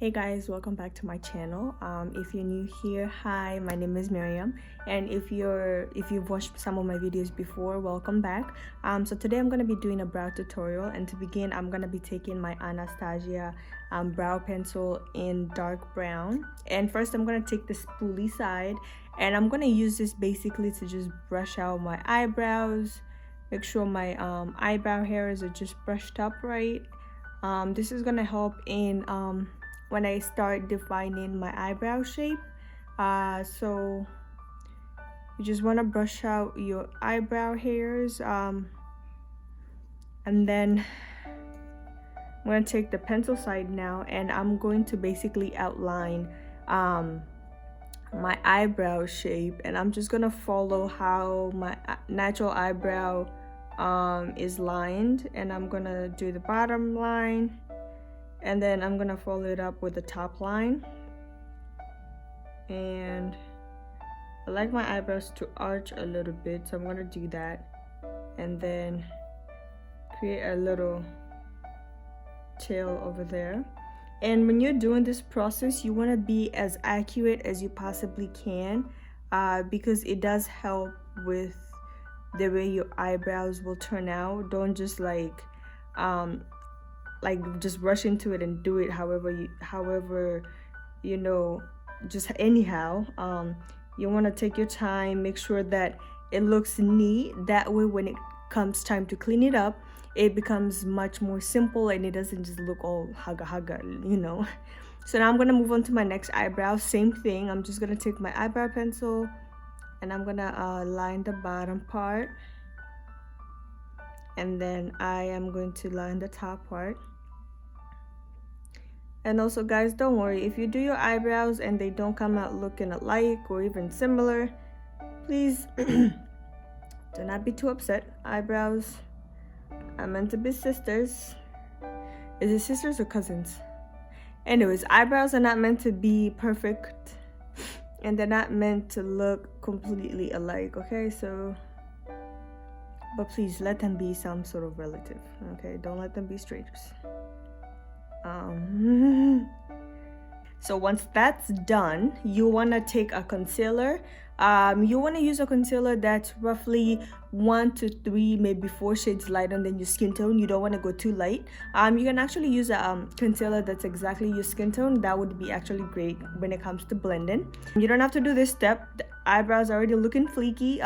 Hey guys, welcome back to my channel. If you're new here, hi, my name is Miriam, and if you've watched some of my videos before, welcome back. So today I'm gonna be doing a brow tutorial, and to begin I'm gonna be taking my Anastasia brow pencil in dark brown. And first I'm gonna take the spoolie side, and I'm gonna use this basically to just brush out my eyebrows, make sure my eyebrow hairs are just brushed up right. This is gonna help in when I start defining my eyebrow shape. So you just want to brush out your eyebrow hairs, and then I'm going to take the pencil side now, and I'm going to basically outline my eyebrow shape, and I'm just going to follow how my natural eyebrow is lined, and I'm going to do the bottom line, and then I'm gonna follow it up with the top line. And I like my eyebrows to arch a little bit, so I'm gonna do that, and then create a little tail over there. And when you're doing this process, you want to be as accurate as you possibly can, because it does help with the way your eyebrows will turn out. Don't just just rush into it and do it however you know, just anyhow. You want to take your time, make sure that it looks neat. That way when it comes time to clean it up, it becomes much more simple and it doesn't just look all haga, you know. So now I'm gonna move on to my next eyebrow. Same thing, I'm just gonna take my eyebrow pencil and I'm gonna line the bottom part, and then I am going to line the top part. And also guys, don't worry if you do your eyebrows and they don't come out looking alike or even similar. Please do not be too upset. Eyebrows are meant to be sisters. Is it sisters or cousins? Anyways, eyebrows are not meant to be perfect, and they're not meant to look completely alike, okay? So, but please let them be some sort of relative, okay? Don't let them be strangers. So once that's done, you want to take a concealer. You want to use a concealer that's roughly 1 to 3, maybe 4 shades lighter than your skin tone. You don't want to go too light. You can actually use a concealer that's exactly your skin tone. That would be actually great when it comes to blending. You don't have to do this step. The eyebrows are already looking flaky.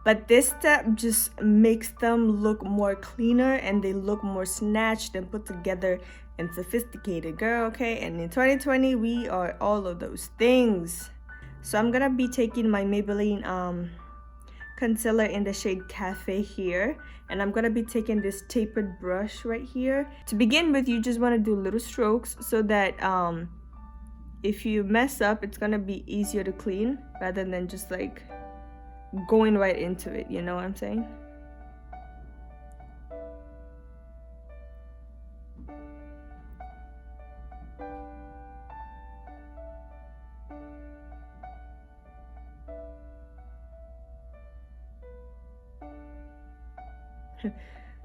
But this step just makes them look more cleaner and they look more snatched and put together and sophisticated, girl, okay? And in 2020, we are all of those things. So I'm gonna be taking my Maybelline concealer in the shade Cafe here, and I'm gonna be taking this tapered brush right here. To begin with, you just wanna do little strokes so that if you mess up, it's gonna be easier to clean rather than just like going right into it, you know what I'm saying?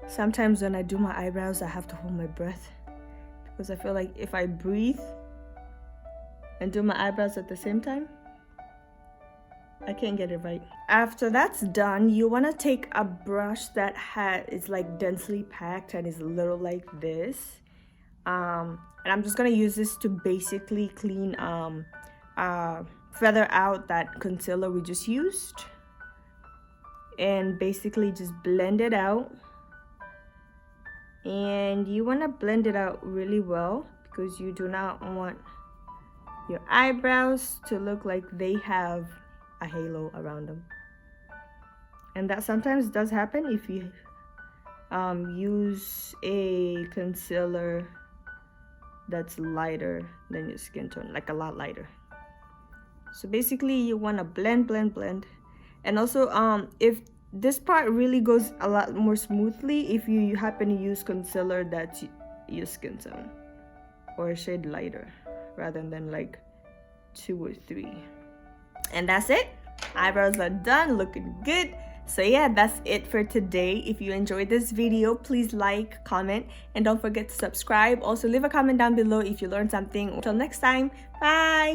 Sometimes when I do my eyebrows, I have to hold my breath because I feel like if I breathe and do my eyebrows at the same time, I can't get it right. After that's done, you want to take a brush that is like densely packed and is a little like this, and I'm just gonna use this to basically clean feather out that concealer we just used, and basically just blend it out. And you want to blend it out really well because you do not want your eyebrows to look like they have a halo around them, and that sometimes does happen if you use a concealer that's lighter than your skin tone, like a lot lighter. So basically you want to blend. And also if this part really goes a lot more smoothly if you happen to use concealer that's your skin tone or a shade lighter rather than like 2 or 3. And that's it. Eyebrows are done, looking good. So yeah, that's it for today. If you enjoyed this video, please like, comment, and don't forget to subscribe. Also leave a comment down below if you learned something. Until next time, bye.